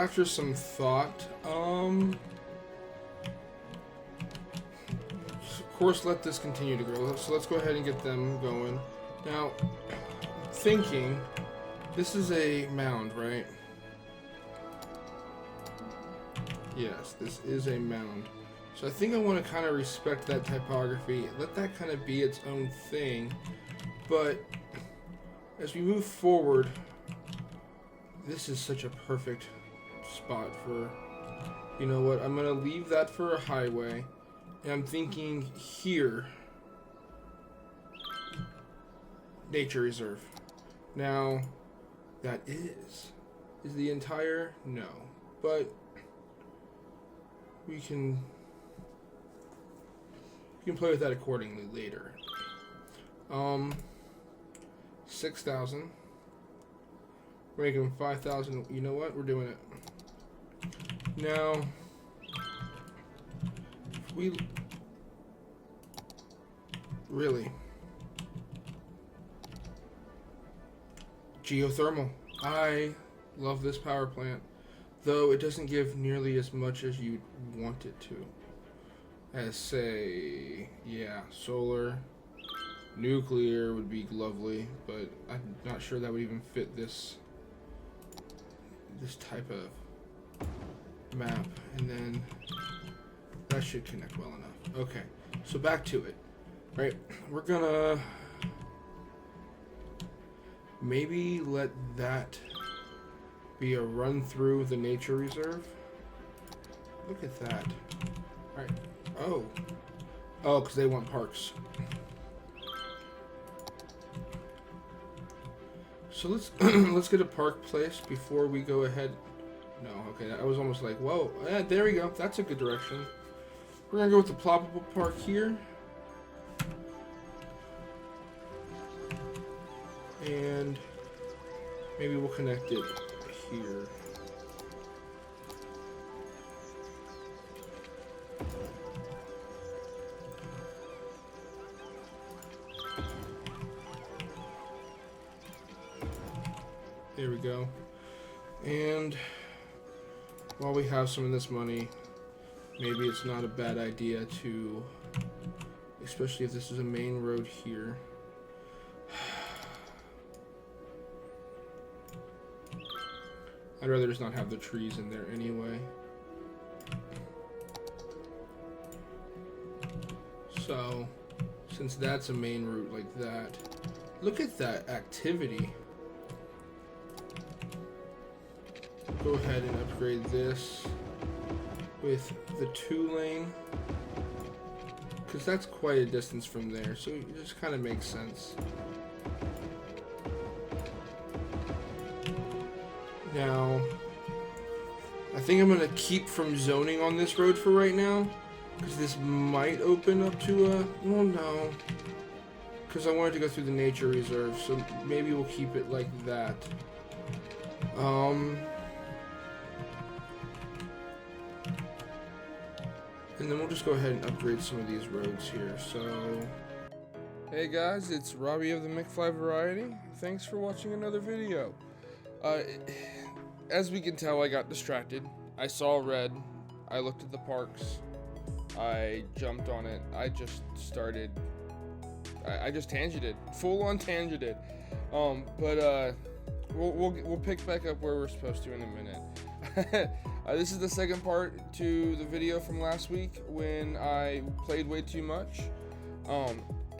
after some thought, of course, let this continue to grow. So let's go ahead and get them going. Now, thinking, this is a mound, right? Yes, this is a mound. So I think I want to kind of respect that typography, let that kind of be its own thing. But as we move forward, this is such a perfect spot for, you know what, I'm going to leave that for a highway. And I'm thinking here, nature reserve. Now, that is the entire, no, but we can play with that accordingly later. 6,000. We're making them 5,000. You know what? We're doing it. Now, we really geothermal. I love this power plant, though it doesn't give nearly as much as you'd want it to. As say, yeah, solar, nuclear would be lovely, but I'm not sure that would even fit this type of map. And then that should connect well enough. Okay, so back to it. Right, we're gonna maybe let that be a run through the nature reserve. Look at that. All right. Oh, because they want parks. So let's let's get a park place before we go ahead. No, okay, I was almost like, whoa, yeah, there we go. That's a good direction. We're gonna go with the ploppable park here, and maybe we'll connect it here. There we go. And while we have some of this money, maybe it's not a bad idea to, especially if this is a main road here. I'd rather just not have the trees in there anyway. So, since that's a main route like that, look at that activity. Go ahead and upgrade this with the 2-lane, because that's quite a distance from there, so it just kind of makes sense. Now, I think I'm going to keep from zoning on this road for right now, because this might open up to a, well, no, because I wanted to go through the nature reserve, so maybe we'll keep it like that. And then we'll just go ahead and upgrade some of these roads here. So, hey guys, it's Robbie of the McFly Variety. Thanks for watching another video. As we can tell, I got distracted. I saw red. I looked at the parks. I jumped on it. I just started. I just tangented, full on tangented. We'll pick back up where we're supposed to in a minute. This is the second part to the video from last week when I played way too much.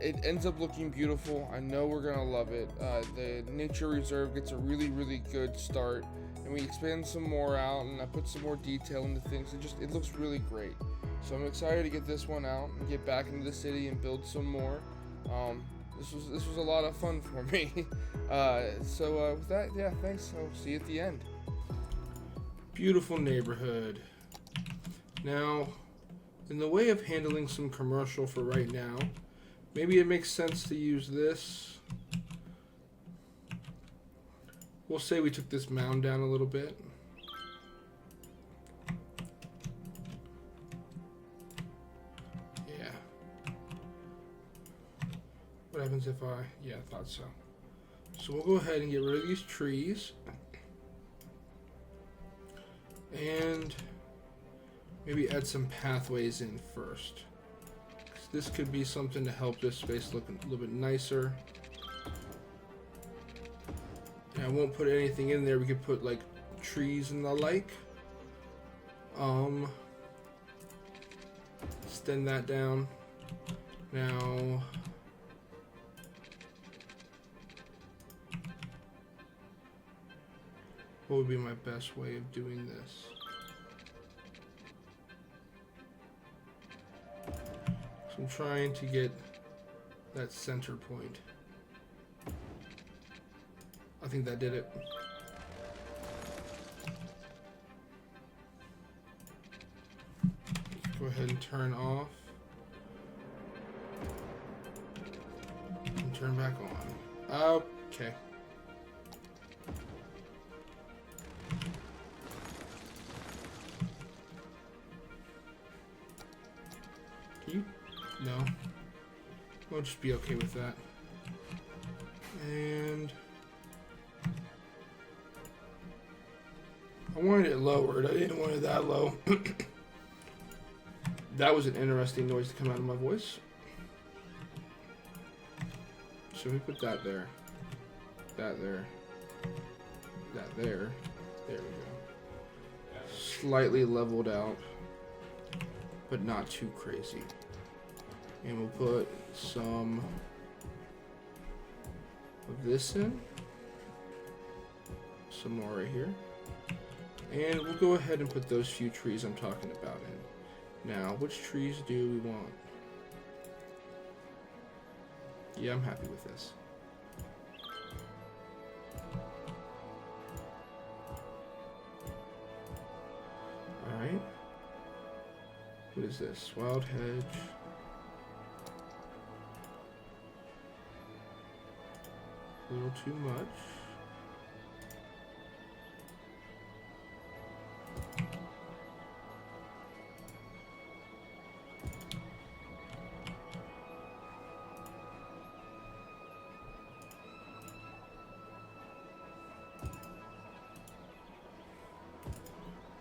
It ends up looking beautiful. I know we're gonna love it. The nature reserve gets a really, really good start, and we expand some more out, and I put some more detail into things. It looks really great. So I'm excited to get this one out and get back into the city and build some more. This was a lot of fun for me. With that, yeah, thanks. I'll see you at the end. Beautiful neighborhood. Now, in the way of handling some commercial for right now, maybe it makes sense to use this. We'll say we took this mound down a little bit. Yeah. What happens if yeah, I thought so. So we'll go ahead and get rid of these trees. And maybe add some pathways in first. This could be something to help this space look a little bit nicer. And I won't put anything in there. We could put like trees and the like. Extend that down. Now, what would be my best way of doing this? So I'm trying to get that center point. I think that did it. Go ahead and turn off. And turn back on. Okay. Can you? No. We'll just be okay with that. And I wanted it lowered. I didn't want it that low. That was an interesting noise to come out of my voice. So we put that there. That there. That there. There we go. Slightly leveled out, but not too crazy. And we'll put some of this in. Some more right here. And we'll go ahead and put those few trees I'm talking about in. Now, which trees do we want? Yeah, I'm happy with this. Alright. What is this? Wild hedge. A little too much.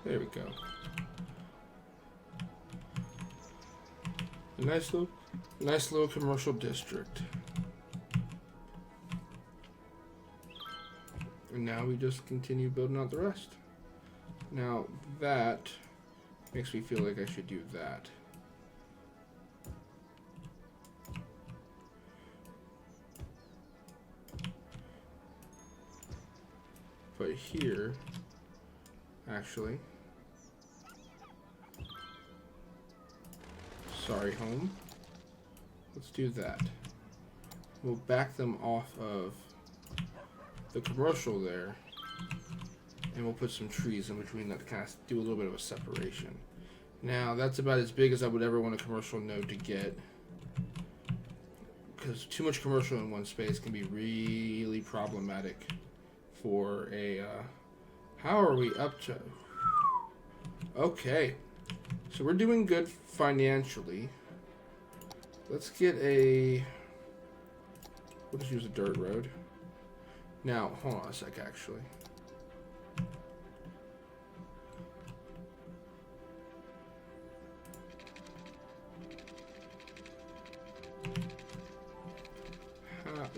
There we go. A nice little commercial district. And now we just continue building out the rest. Now that makes me feel like I should do that. But here, actually, sorry, home. Let's do that. We'll back them off of the commercial there, and we'll put some trees in between that to kind of do a little bit of a separation. Now, that's about as big as I would ever want a commercial node to get, because too much commercial in one space can be really problematic for a, how are we up to? Okay. So we're doing good financially. Let's get a... We'll just use a dirt road. Now, hold on a sec, actually.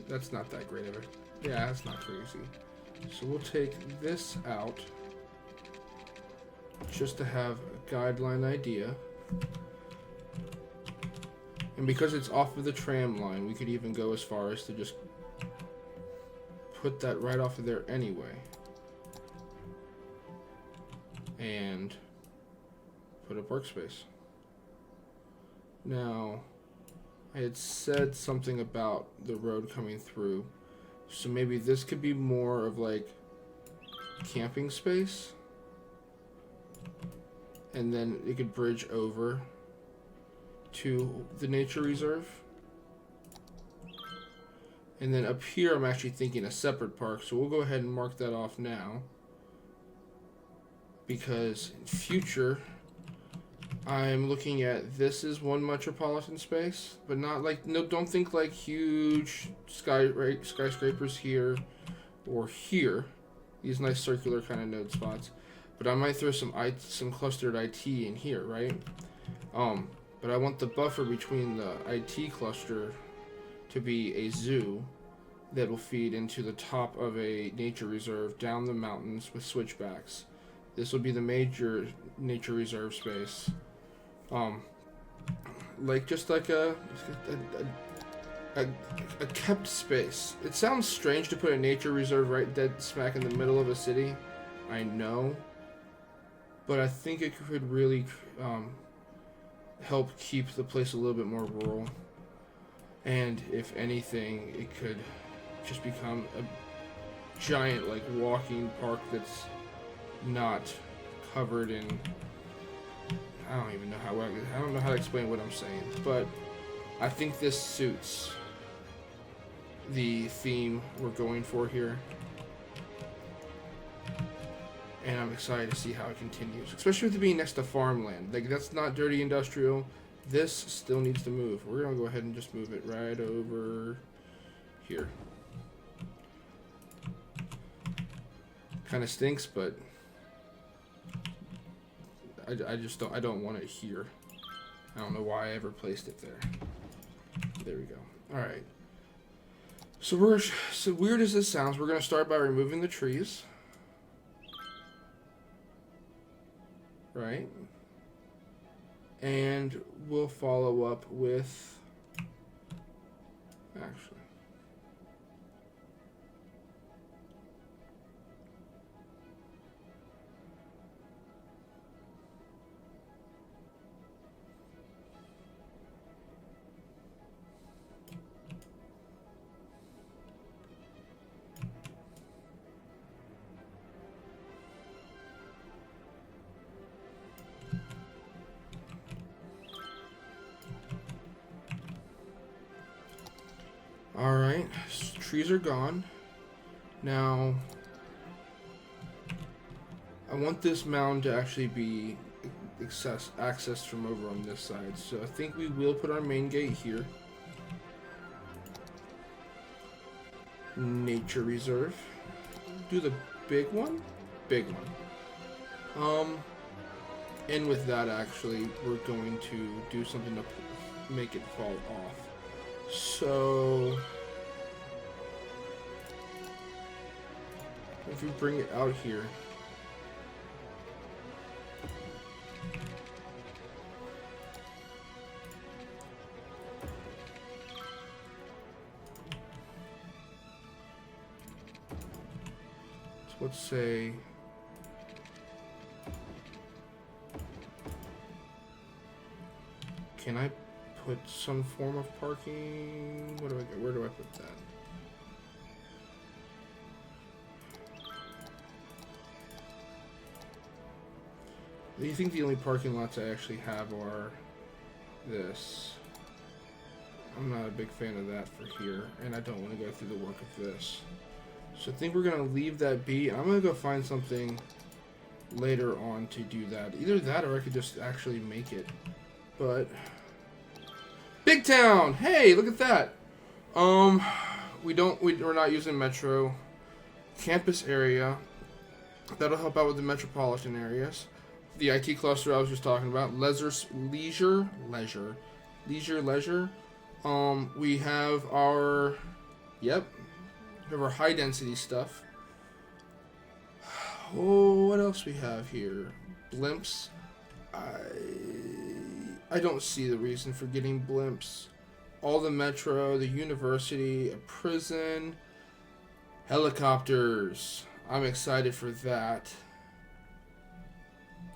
That's not that great of it. Yeah, that's not crazy. So we'll take this out just to have a guideline idea. And because it's off of the tram line, we could even go as far as to just put that right off of there anyway. And put a workspace. Now, I had said something about the road coming through. So maybe this could be more of like camping space. And then it could bridge over to the nature reserve. And then up here I'm actually thinking a separate park. So we'll go ahead and mark that off now. Because in future I'm looking at this as one metropolitan space, but not like, no, don't think like huge skyscrapers here or here, these nice circular kind of node spots, but I might throw some clustered IT in here, right? But I want the buffer between the IT cluster to be a zoo that will feed into the top of a nature reserve down the mountains with switchbacks. This will be the major nature reserve space. Like just like a kept space. It sounds strange to put a nature reserve right dead smack in the middle of a city, I know, but I think it could really help keep the place a little bit more rural. And if anything, it could just become a giant, like, walking park that's not covered in... I don't know how to explain what I'm saying, but I think this suits the theme we're going for here. And I'm excited to see how it continues, especially with it being next to farmland. Like, that's not dirty industrial. This still needs to move. We're gonna go ahead and just move it right over here. Kind of stinks, but I don't want it here. I don't know why I ever placed it there. There we go. All right. So weird as this sounds, we're gonna start by removing the trees. Right? And we'll follow up with... Actually... Alright, trees are gone. Now, I want this mound to actually be accessed from over on this side. So I think we will put our main gate here. Nature reserve. Do the big one? Big one. And with that, actually, we're going to do something to make it fall off. So, if we bring it out here, so let's say can I put some form of parking? Where do I put that? Do you think the only parking lots I actually have are this? I'm not a big fan of that for here, and I don't want to go through the work of this. So I think we're gonna leave that be. I'm gonna go find something later on to do that. Either that or I could just actually make it. But Big Town! Hey, look at that! We're not using Metro. Campus area. That'll help out with the metropolitan areas. The IT cluster I was just talking about. Leisure. We have our... Yep. We have our high density stuff. Oh, what else we have here? Blimps. I don't see the reason for getting blimps. All the metro, the university, a prison, helicopters. I'm excited for that.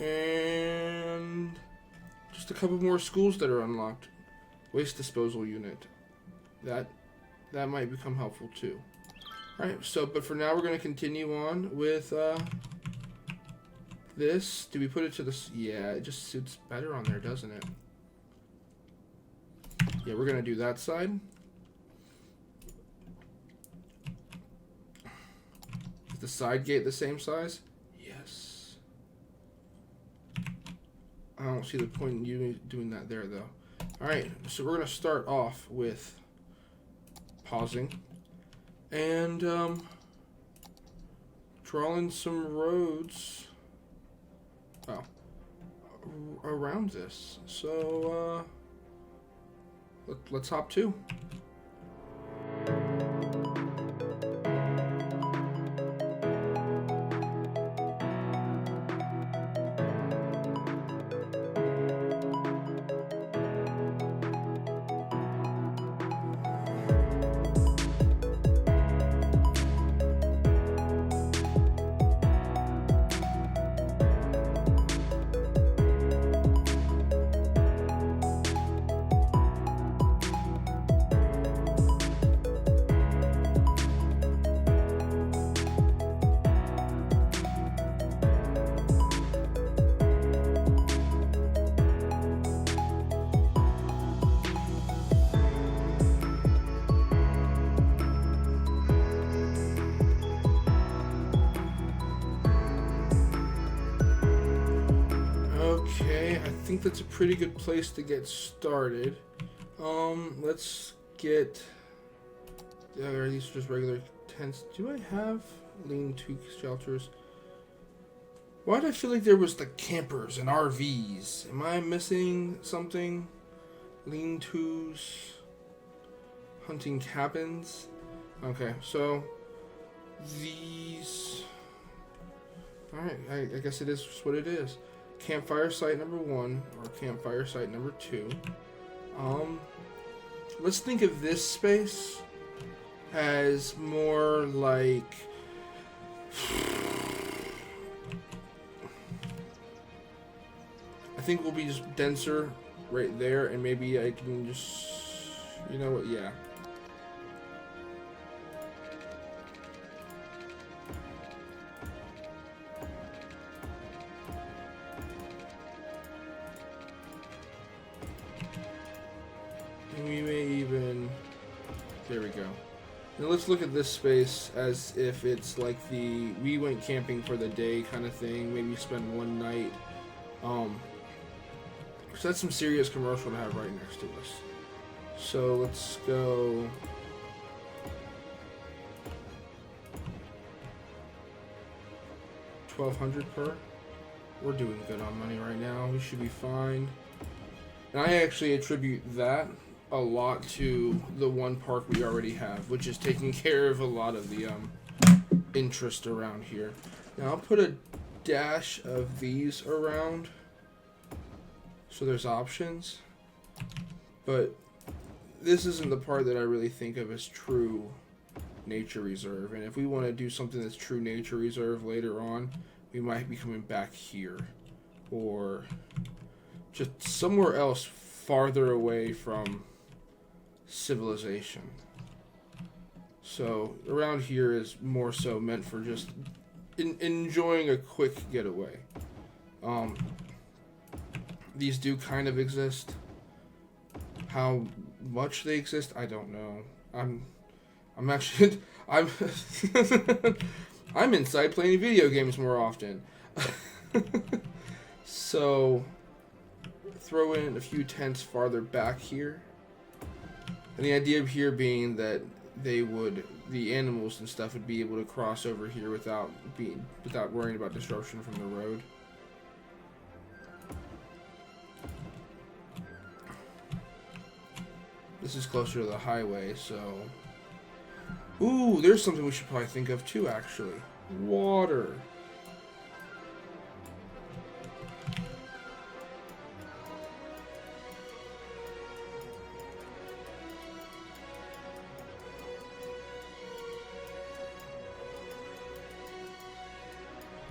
And just a couple more schools that are unlocked. Waste disposal unit. That might become helpful too. Alright, but for now we're going to continue on with this. Do we put it to the... Yeah, it just suits better on there, doesn't it? Yeah, we're going to do that side. Is the side gate the same size? Yes. I don't see the point in you doing that there, though. Alright, so we're going to start off with pausing and drawing some roads Oh, around this. So let's hop to. Okay, I think that's a pretty good place to get started. Let's get... Are these just regular tents? Do I have lean-to shelters? Why did I feel like there was the campers and RVs? Am I missing something? Lean-tos, hunting cabins. Okay, so these... Alright, I guess it is just what it is. Campfire site number 1 or campfire site number 2. Let's think of this space as more like... I think we'll be just denser right there, and maybe I can just... You know what? Yeah. And we may even... There we go. Now let's look at this space as if it's like the we went camping for the day kind of thing. Maybe spend one night. So that's some serious commercial to have right next to us. So let's go. $1,200 per. We're doing good on money right now. We should be fine. And I actually attribute that a lot to the one park we already have, which is taking care of a lot of the interest around here. Now I'll put a dash of these around so there's options, but this isn't the part that I really think of as true nature reserve. And if we want to do something that's true nature reserve later on, we might be coming back here or just somewhere else farther away from civilization. So around here is more so meant for just enjoying a quick getaway. These do kind of exist. How much they exist, I don't know. I'm actually I'm I'm inside playing video games more often. So throw in a few tents farther back here. And the idea of here being that the animals and stuff would be able to cross over here without worrying about disruption from the road. This is closer to the highway, so... Ooh, there's something we should probably think of too, actually. Water.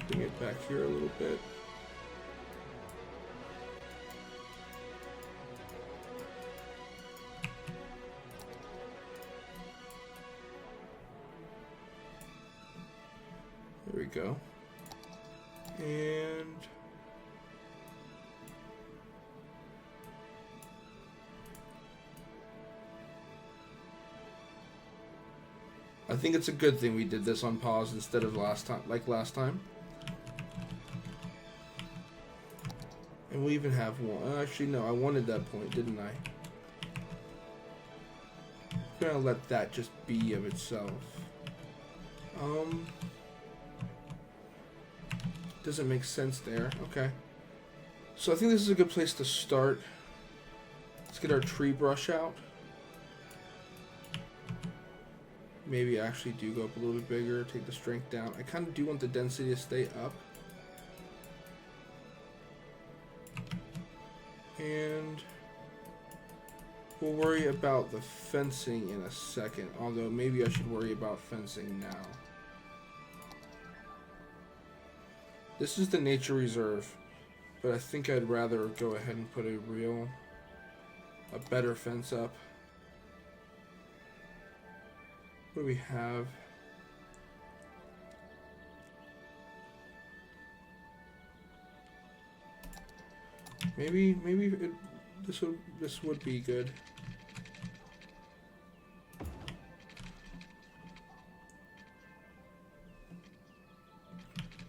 Bring it back here a little bit. There we go. And I think it's a good thing we did this on pause instead of last time. And we even have one. Actually, no, I wanted that point, didn't I? I'm gonna let that just be of itself. Doesn't make sense there. Okay. So I think this is a good place to start. Let's get our tree brush out. Maybe actually do go up a little bit bigger, take the strength down. I kind of do want the density to stay up. And we'll worry about the fencing in a second, although maybe I should worry about fencing now. This is the nature reserve, but I think I'd rather go ahead and put a better fence up. What do we have? Maybe this would be good.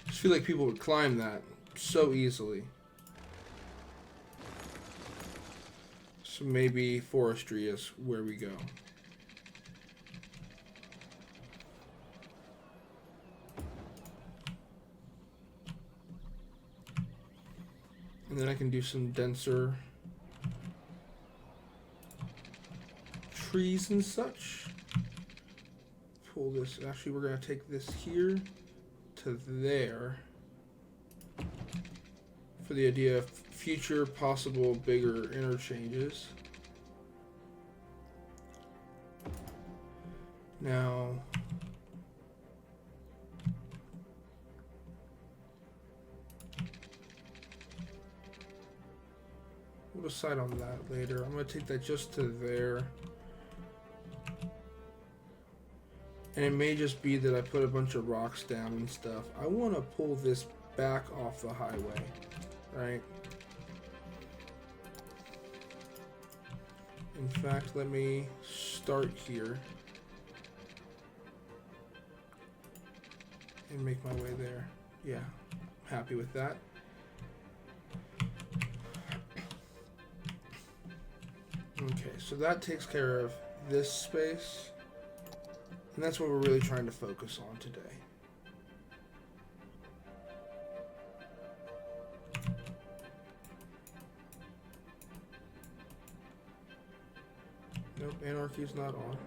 I just feel like people would climb that so easily. So maybe forestry is where we go. And then I can do some denser trees and such. Pull this. Actually, we're going to take this here to there for the idea of future possible bigger interchanges. Now, we'll decide on that later. I'm going to take that just to there. And it may just be that I put a bunch of rocks down and stuff. I want to pull this back off the highway, right? In fact, let me start here and make my way there. Yeah, happy with that. Okay, so that takes care of this space. And that's what we're really trying to focus on today. Nope, anarchy's not on.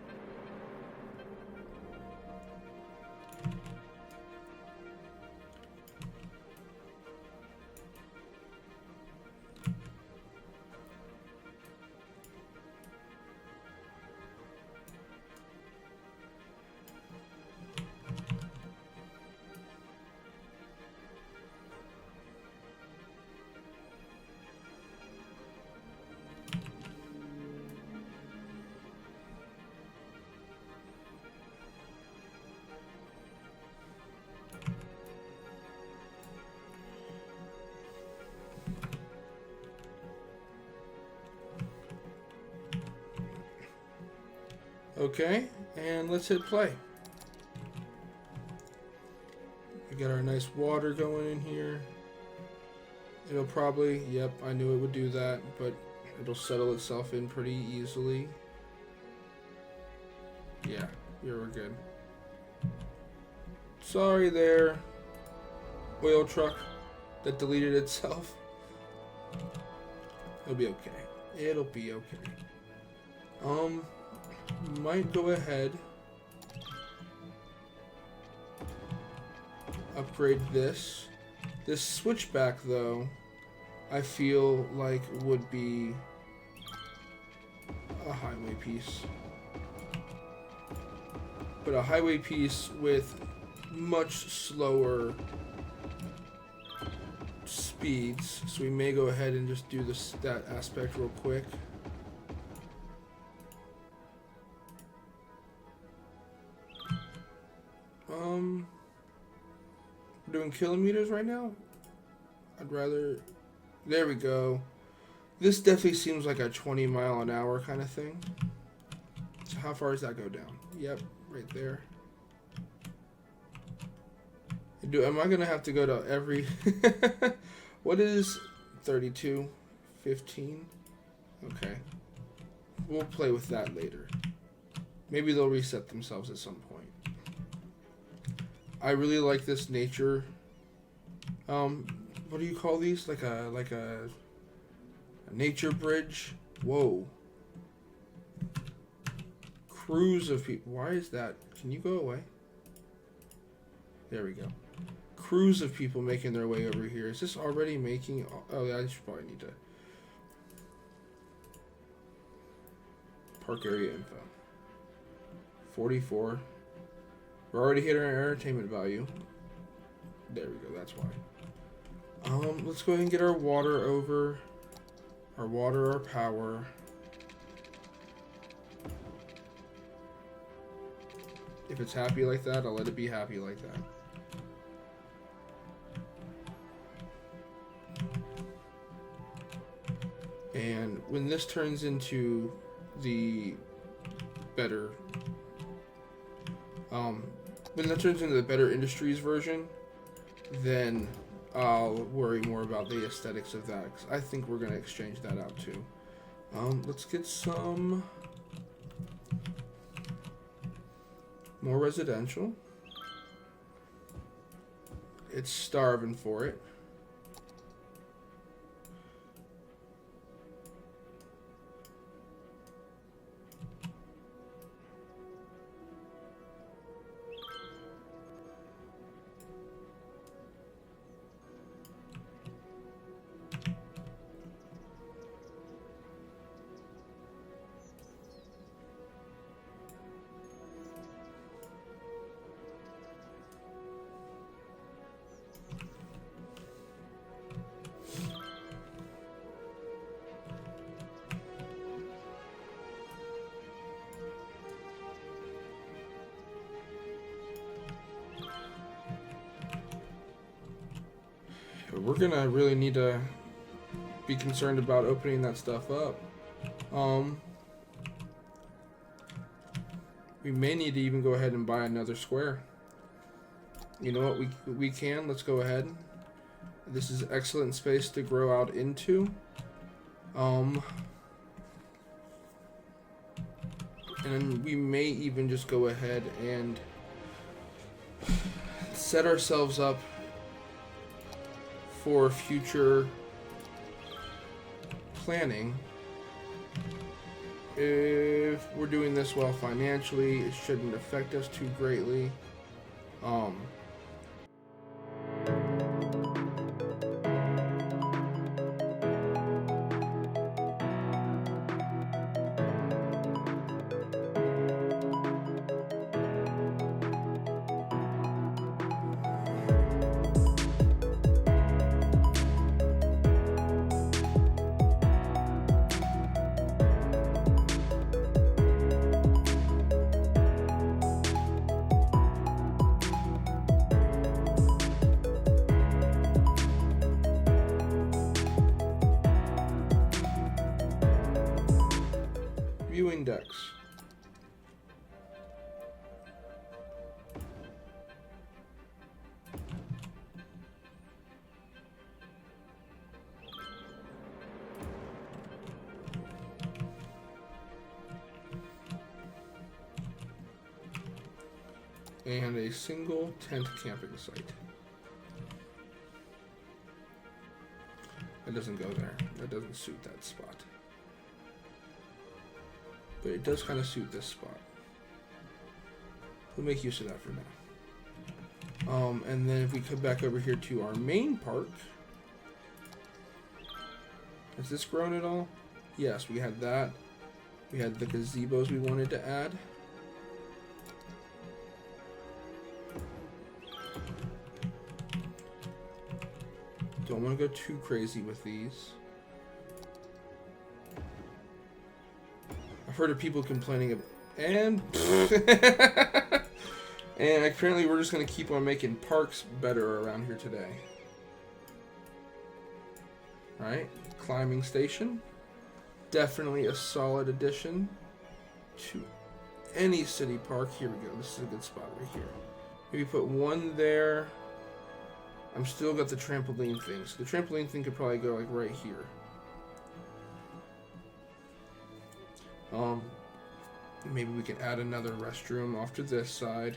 Okay, and let's hit play. We got our nice water going in here. It'll probably, yep, I knew it would do that, but it'll settle itself in pretty easily. Yeah, we're good. Sorry there, oil truck that deleted itself. It'll be okay. It'll be okay. Might go ahead, upgrade this. This switchback, though, I feel like would be a highway piece. But a highway piece with much slower speeds. So we may go ahead and just do that aspect real quick. We're doing kilometers right now. I'd rather, there we go. This definitely seems like a 20-mile-an-hour kind of thing. So how far does that go down? Yep, right there. Am I gonna have to go to every what is 32 15? Okay, we'll play with that later. Maybe they'll reset themselves at some point. I really like this nature what do you call these? Like a nature bridge. Whoa. Crews of people. Why is that? Can you go away? There we go. Crews of people making their way over here. Is this already making... Oh, I should probably need to... Park area info. 44. We're already hitting our entertainment value. There we go, that's why. Let's go ahead and get our water over. Our water, our power. If it's happy like that, I'll let it be happy like that. And when this turns into the better, better industries version, then I'll worry more about the aesthetics of that, because I think we're going to exchange that out too. Let's get some more residential. It's starving for it. We're gonna really need to be concerned about opening that stuff up. We may need to even go ahead and buy another square. You know what, we can. Let's go ahead. This is excellent space to grow out into. And we may even just go ahead and set ourselves up for future planning. If we're doing this well financially, it shouldn't affect us too greatly. Viewing decks. And a single tent camping site. That doesn't go there. That doesn't suit that spot. But it does kind of suit this spot. We'll make use of that for now. And then if we come back over here to our main park. Has this grown at all? Yes, we had that. We had the gazebos we wanted to add. Don't want to go too crazy with these. I've heard of people complaining of, and apparently we're just going to keep on making parks better around here today. Alright, climbing station. Definitely a solid addition to any city park. Here we go. This is a good spot right here. Maybe put one there. I'm still got the trampoline thing. So the trampoline thing could probably go like right here. Maybe we can add another restroom off to this side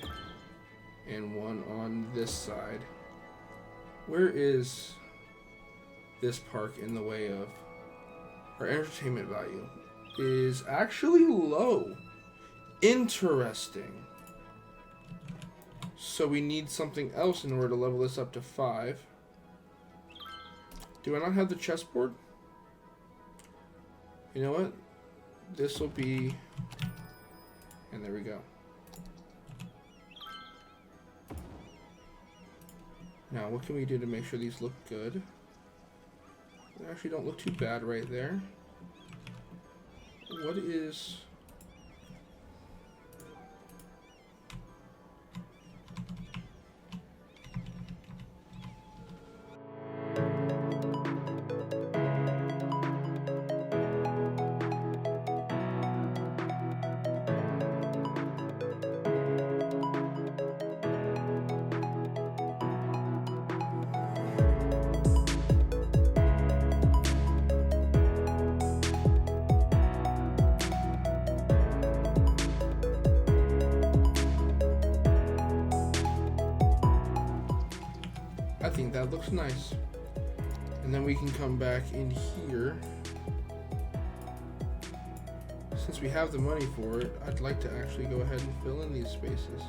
and one on this side. Where is this park in the way of our entertainment value is actually low. Interesting. So we need something else in order to level this up to 5. Do I not have the chessboard? You know what? This will be... And there we go. Now, what can we do to make sure these look good? They actually don't look too bad right there. What is... I think that looks nice. And then we can come back in here. Since we have the money for it, I'd like to actually go ahead and fill in these spaces.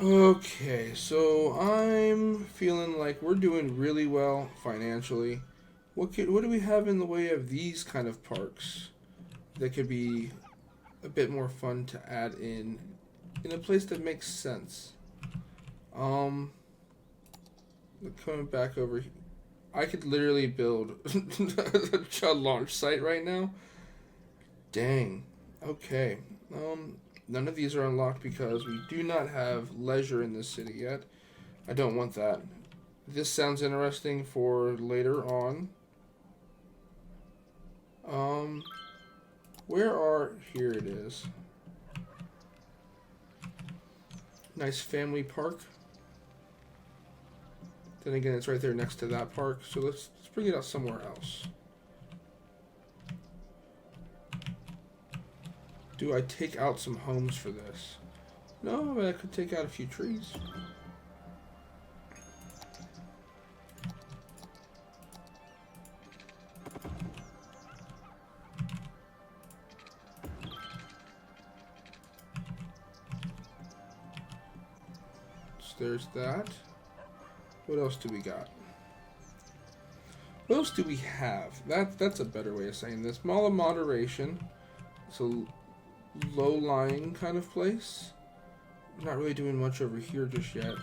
Okay, so I'm feeling like we're doing really well financially. What do we have in the way of these kind of parks that could be a bit more fun to add in a place that makes sense? Coming back over here, I could literally build a launch site right now. Dang. Okay. None of these are unlocked because we do not have leisure in this city yet. I don't want that. This sounds interesting for later on. Here it is. Nice family park. Then again, it's right there next to that park. So let's bring it out somewhere else. Do I take out some homes for this? No, but I could take out a few trees. So there's that. What else do we got? What else do we have? That's a better way of saying this. Mall of Moderation. It's a low-lying kind of place. Not really doing much over here just yet.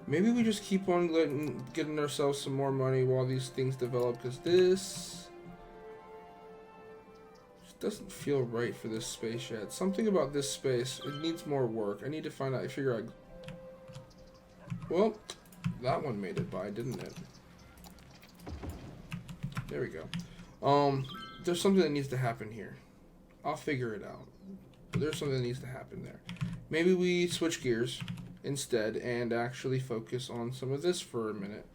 Maybe we just keep on getting ourselves some more money while these things develop, because this doesn't feel right for this space yet. Something about this space, it needs more work. I need to find out, figure out. Well, that one made it by, didn't it? There we go. There's something that needs to happen here. I'll figure it out. But there's something that needs to happen there. Maybe we switch gears instead and actually focus on some of this for a minute.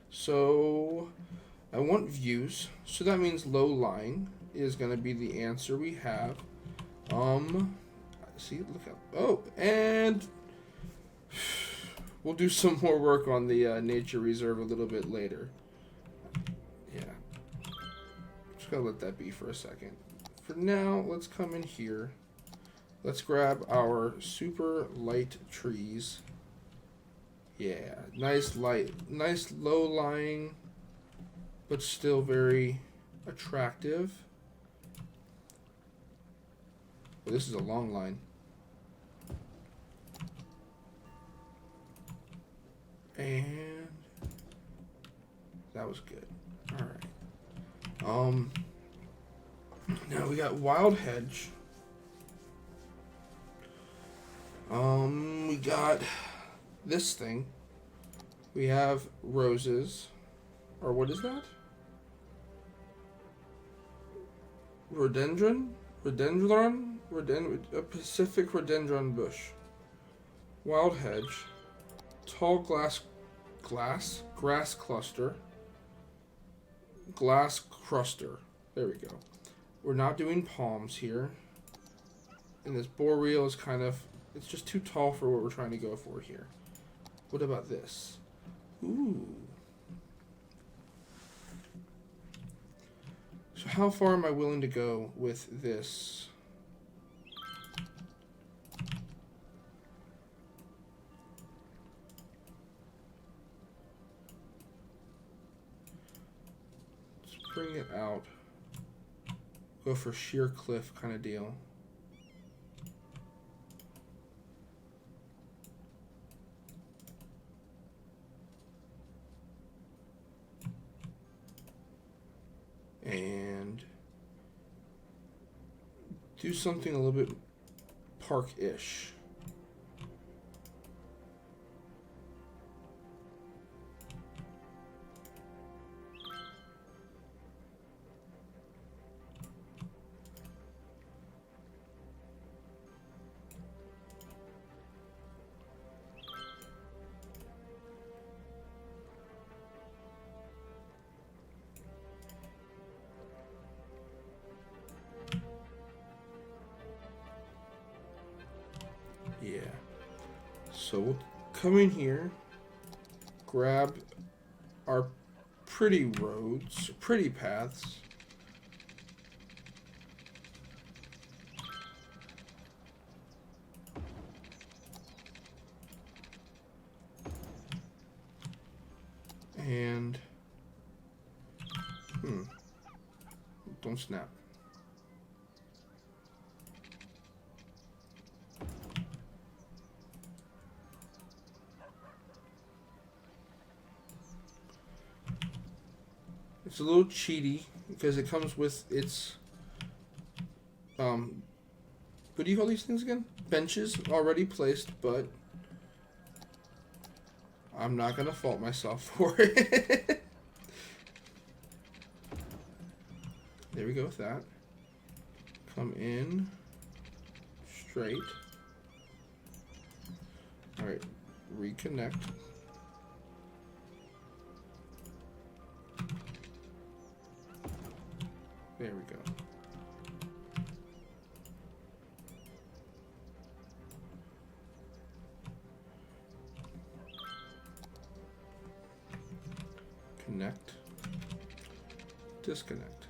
So, I want views. So that means low-lying is going to be the answer we have. See, look at, oh, and we'll do some more work on the nature reserve a little bit later. Yeah, just gonna let that be for a second. For now, let's come in here. Let's grab our super light trees. Yeah, nice light, nice low-lying, but still very attractive. Well, this is a long line. And that was good. Alright. Now we got Wild Hedge. We got this thing. We have roses. Or what is that? Rhododendron? A Pacific rhododendron bush. Wild hedge. Tall grass cluster. Glass cluster. There we go. We're not doing palms here. And this boreal is kind of It's just too tall for what we're trying to go for here. What about this? Ooh. So how far am I willing to go with this? Let's bring it out. Go for sheer cliff kind of deal. And do something a little bit park-ish. Yeah. So we'll come in here, grab our pretty roads, pretty paths. And don't snap. It's a little cheaty because it comes with its what do you call these things again? Benches already placed, but I'm not gonna fault myself for it. There we go with that. Come in straight. All right, reconnect. There we go. Connect. Disconnect.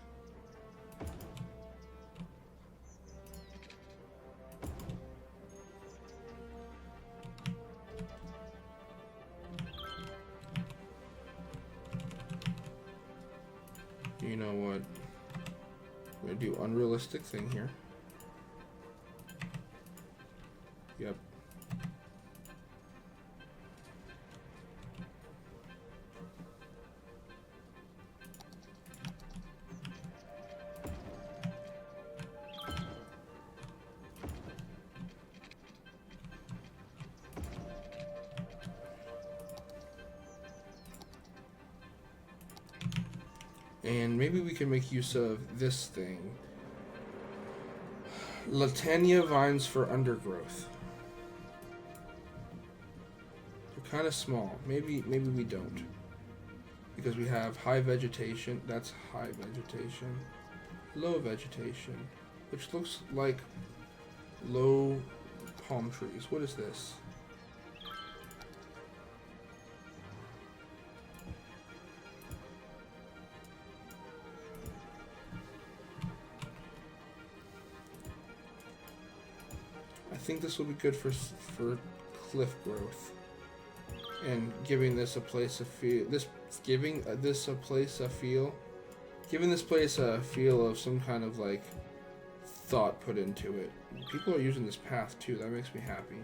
You know what? I'm gonna do unrealistic thing here. Yep. And maybe we can make use of this thing. Latania vines for undergrowth. They're kind of small. Maybe we don't. Because we have high vegetation. That's high vegetation. Low vegetation. Which looks like low palm trees. What is this? I think this will be good for cliff growth and giving this a place of feel. Giving this place a feel of some kind of like thought put into it. People are using this path too. That makes me happy.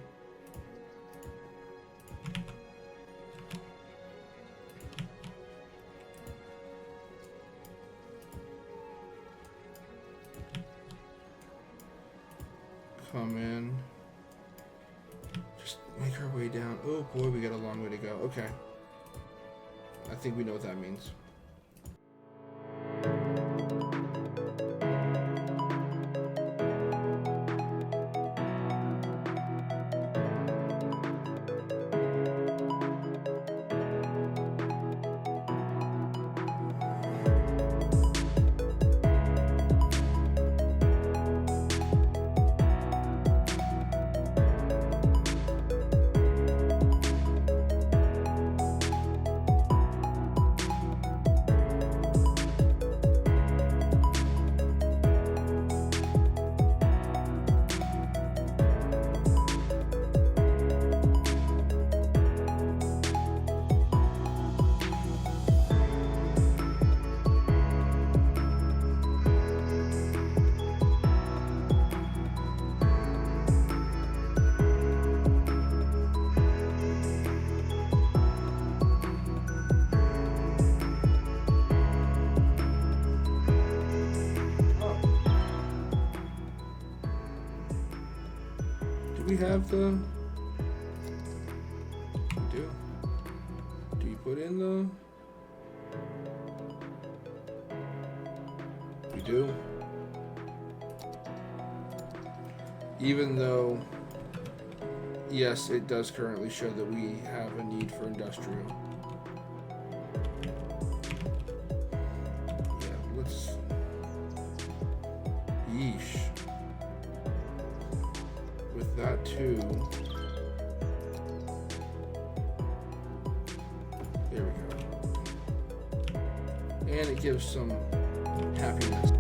Come in. Just make our way down. Oh boy, we got a long way to go. Okay. I think we know what that means. you have the... You do. Do you put in the... You do. Even though, yes, it does currently show that we have a need for industrial. Yeah, let's... Yeesh. With that too. There we go. And it gives some happiness.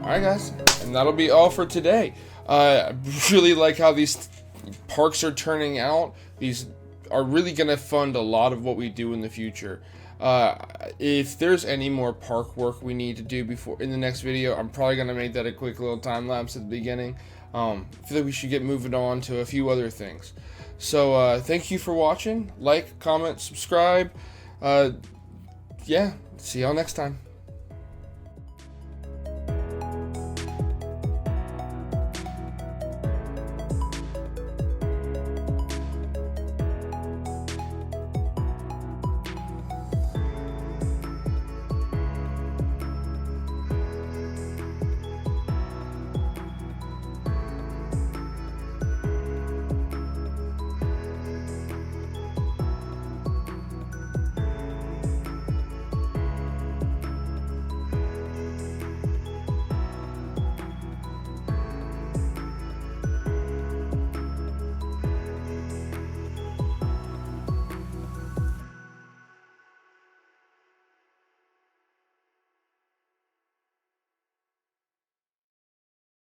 Alright guys, and that'll be all for today. I really like how these parks are turning out. These are really going to fund a lot of what we do in the future. If there's any more park work we need to do before in the next video, I'm probably going to make that a quick little time lapse at the beginning. I feel like we should get moving on to a few other things. So thank you for watching. Like, comment, subscribe. Yeah, see y'all next time.